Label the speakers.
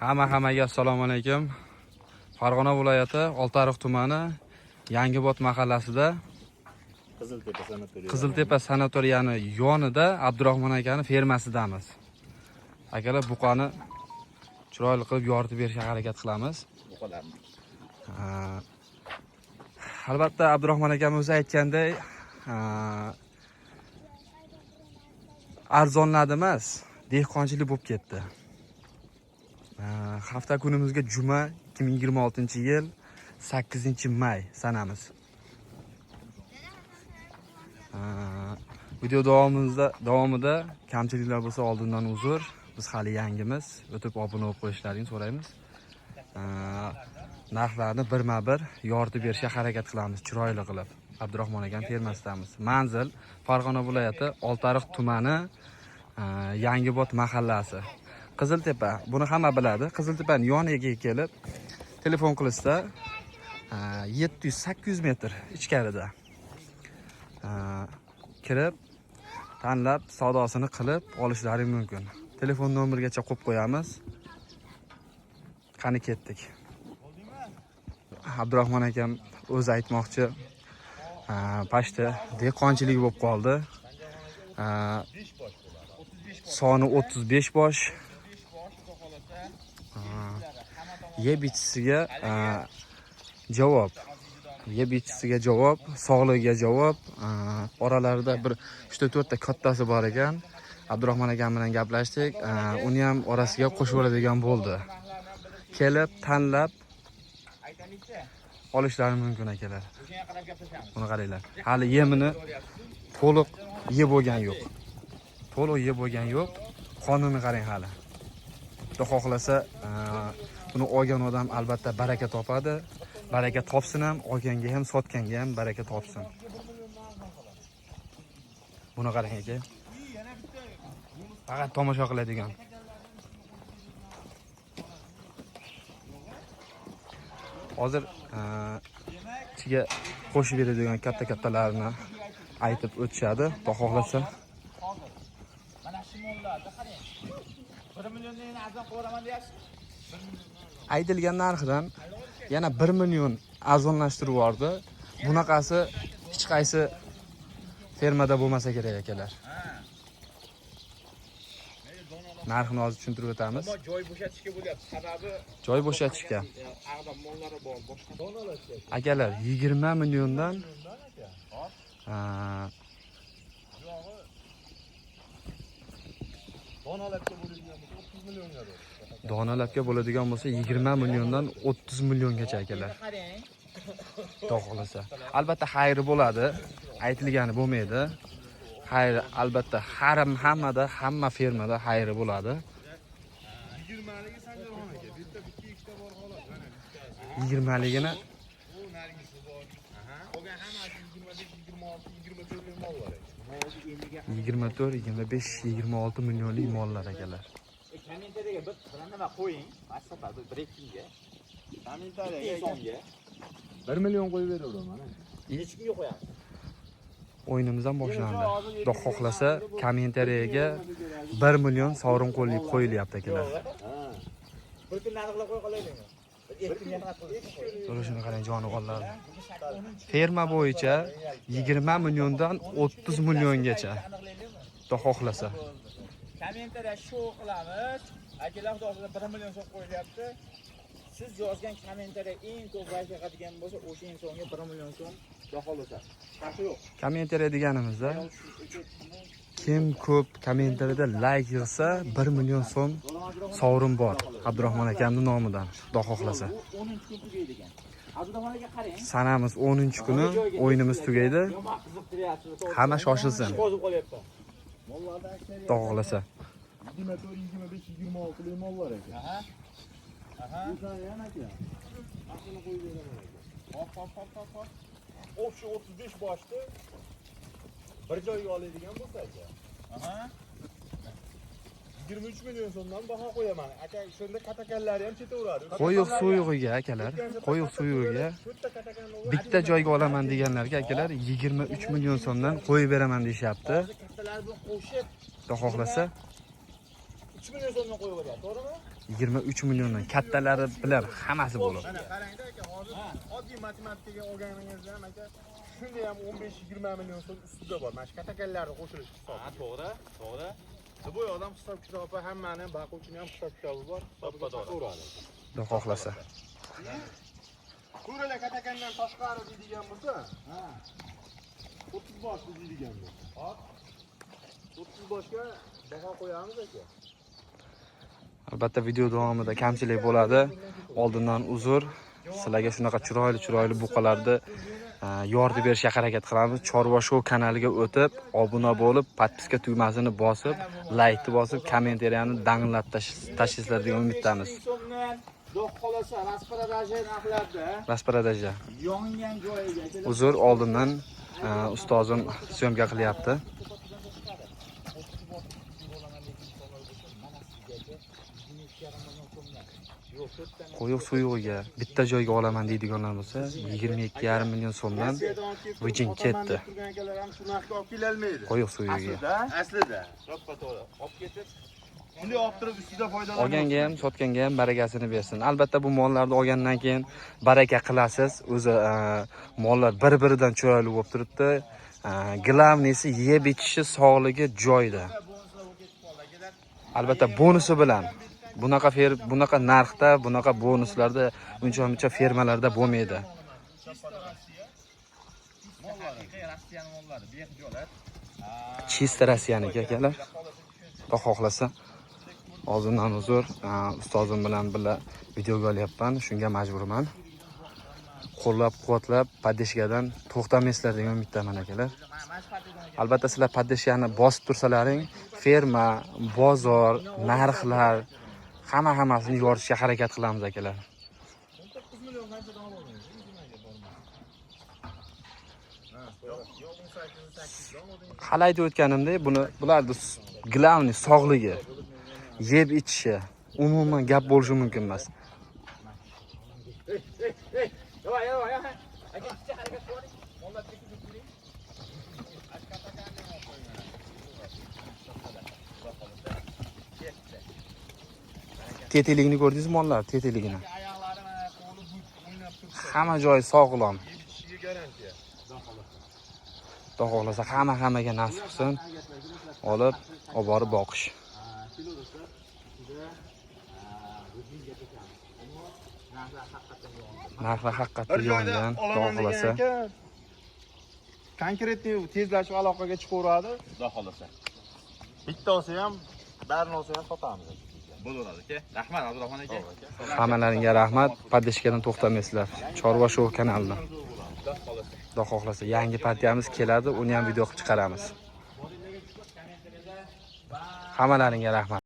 Speaker 1: Hammaga assalomu alaykum. Farg'ona viloyati Oltiariq tumani Yangibot mahallasida Qiziltepa sanatoriyani yonida Abdurahmon akaning fermasidamiz. Akalar buqani chiroyli qilib yoritib berishga harakat qilamiz. Albatta Abdurahmon akamiz o'zi aytganday arzonladi emas, dehqonchilik bo'lib ketdi. Hafta kunimizga juma 2026-yil 8-may sanamiz. Video davomida kamchiliklar bo'lsa oldindan uzr. Biz hali yangimiz, o'tib obuna bo'lib qo'yishlarini so'raymiz. Narxlarni birma-bir yoritib berishga harakat qilamiz, chiroyli qilib. Abdurahmon akaning fermasidamiz. Manzil Farg'ona viloyati Oltiariq tumani Yangibot mahallasi. Qiziltepa, buni hamma biladi. Qiziltepaning yoniga kelib telefon qilishsa 700-800 metr ichkarida kirib tanlab savdosini qilib olishlari mumkin. Telefon nomerigacha qo'yib qo'yamiz. Qani ketdik. Abdurahmon akam o'zi aytmoqchi, pashta dehqonchilik bo'lib qoldi. Soni 35 bosh. Yebichisiga javob. Yebichisiga javob, sog'ligiga javob. Oralarida bir 3-4 ta kattasi bor ekan. Abdurahmon akam bilan gaplashdik. Uni ham orasiga qo'shib oladigan bo'ldi. Kelib tanlab olishlari mumkin akalar. Buni qaranglar. Hali yemini to'liq yeb bo'lgan yo'q. Qonuni qarang hali. Xudo xohlasa, buni olgan odam albatta baraka topadi. Baraka topsin ham, olganga ham, sotganga ham baraka topsin. Buni qarang aka. Faqat tomosha qiladigan. Hozir ichiga qo'shib beradigan katta-kattalarni aytib o'tishadi. Xudo xohlasa. Aytilgan narxidan yana 1 million arzonlashtirib yubordi. Bunaqasi hech qaysi fermada bo'lmasa kerak akalar. Narxini hozir tushuntirib o'tamiz.
Speaker 2: Joy bo'shatishga bo'lyapti. Sababi
Speaker 1: joy bo'shatishga.
Speaker 2: Ag'dam mollari bor, boshqa donalarga.
Speaker 1: Akalar 20 milliondan
Speaker 2: Donalarga bo'ladigan bo'lsa 30 millionga.
Speaker 1: Donalarga bo'ladigan bo'lsa 20 milliondan 30 milliongacha akalar. Xudo xohlasa. Albatta xayri bo'ladi. Aytilgani bo'lmaydi. Xayri albatta hammada, hamma fermada xayri bo'ladi.
Speaker 2: 20 Sanjarxon aka, bu yerda bitta ikkita bor xolos. Mana bittasi.
Speaker 1: 20ligini
Speaker 2: Bu nargisi bor. Qolgan hammasi 25, 26, 24 mol bor ekan.
Speaker 1: 24, 25, 26 millionlik mollar akalar.
Speaker 2: Kommentariyaga bir nima qo'ying. WhatsApp bir ikkinga. Kommentariyaga 1 million qo'yib beraverdim mana. Hech kimga qo'yamiz.
Speaker 1: O'yinimiz ham boshlandi. Xudo xohlasa, kommentariyaga 1 million sovrin qo'yilyapti akalar.
Speaker 2: Bir kun narxlar qo'ya qolaylikmi? Bir kun yana
Speaker 1: Shuni qarang jonivorlar. Ferma bo'yicha 20 milliondan 30 milliongacha. Xudo xohlasa.
Speaker 2: Kommentariya show qilamiz. Akalar xudo 1 million so'm qo'yilyapti. Siz yozgan kommentariya eng ko'p like yig'adigan bo'lsa, o'sha insonga 1 million so'm xudo xohlasa. Farqi yo'q.
Speaker 1: Kommentariya deganimizda kim ko'p kommentariyada like yig'sa 1 million so'm sovrin bor Abdurahmon akamning nomidan. Xudo xohlasa.
Speaker 2: 10-kun tugaydi ekan. Abdurahmon aka qarang.
Speaker 1: Sanamiz 10-kuni o'yinimiz tugaydi. Hamma shoshilsin.
Speaker 2: Qozib qolyapti. Mollardan
Speaker 1: Xudo xohlasa.
Speaker 2: 24, 25, 26 lik mollar ekan. Bu yana aka. Aqlni qo'yib beraman aka. Hop. O'sha 35 boshda bir joyga oladigan bo'lsa aka. 23 million so'mdan baho qo'yaman. Aka, shunda katakanlari ham ketaveradi.
Speaker 1: Qo'yiq suyug'iga akalar, qo'yiq suyug'iga bitta joyga olaman deganlarga akalar 23 million so'mdan qo'yib beraman deyapti.
Speaker 2: Kattalar bilan qo'shib
Speaker 1: Xudo xohlasa
Speaker 2: 3 million so'mdan qo'yib beradi, to'g'rimi?
Speaker 1: 23 milliondan kattalari bilan hammasi bo'lib.
Speaker 2: Mana qarangda aka, hozir oddiy matematikaga olganingizda ham aka, shunda ham 15-20 million so'm ustida bor. Mana shu katakanlarni qo'shilish hisobi. Ha, to'g'ri, to'g'ri. Bu odam hisob kitobi hammani baquvchini ham hisob kitobi bor. Hisobga to'g'ri.
Speaker 1: Xudo xohlasa.
Speaker 2: Ko'rala katakandan tashqari deydigan bo'lsa, ha. 30 bosh deydigan bo'lsa. Hop. 30 boshga baho qo'yamiz aka.
Speaker 1: Albatta video davomida kamchilik bo'ladi. Oldindan uzr. Sizlarga shunaqa chiroyli buqalarni yordi berishga harakat qilamiz. Chorva Show kanaliga o'tib, obuna bo'lib, podpiska tugmasini bosib, like bosib, kommentariyani dang'illab tashlasizlar degan umiddamiz.
Speaker 2: Xudo xolasa rasparadaja narxlarda.
Speaker 1: Rasparadaja.
Speaker 2: Yongan joyiga.
Speaker 1: Uzr, oldindan ustozim syomka qilyapti. Qo'yiq suyug'iga bitta joyga olaman deydiganlar bo'lsa 22,5 million so'mdan vijin ketdi. Qo'yiq suyug'iga.
Speaker 2: Aslida. To'g'ri. Olib ketib, shunday olib turib ustida foydalanamiz.
Speaker 1: Olganga ham, sotganga ham barakasini bersin. Albatta bu mollarni olgandan keyin baraka qilasiz. O'zi mollar bir-biridan chiroyli bo'lib turibdi. Glavnisi yeb ichishi, sog'ligi joyida. Albatta bonusi bilan bunaqa narxda, bunaqa bonuslarda uncha fermalarda bo'lmaydi. Chista Rossiyaniki akalar. Xudo xohlasa. Oldindan uzr, ustozim bilan birga videoga olyapman, shunga majburman. Qo'llab-quvvatlab, podeshkadan to'xtamaysizlar degan umiddaman akalar. Albatta sizlar podeshkani bosib tursalaring, ferma, bozor, narxlar hammasini yoritishga harakat qilamiz akalar. Hali aytib o'tganimdek, bularning glavni sog'ligi, yeb ichishi, umuman gap bo'lishi mumkin emas. Tetiligini ko'rdingizmi mollar, tetiligini? Hamma joyi sog'lom. Xudo xohlasa hammaga nasib qilsin. Olib borib boqish. Narxlar haqiqatda yongan, Xudo xohlasa.
Speaker 2: Konkretniy tezlashib aloqaga chiqaveradi, Xudo xohlasa. Bittasi ham, barini ham sotamiz. Bo'laveradi aka. Rahmat Abdurahmon aka.
Speaker 1: Hammalaringga rahmat. Podeshkadan to'xtamaysizlar. Chorva Show kanalidan. Xudo xohlasa yangi partiyamiz keladi, uni ham video qilib chiqaramiz. Hammalaringga rahmat.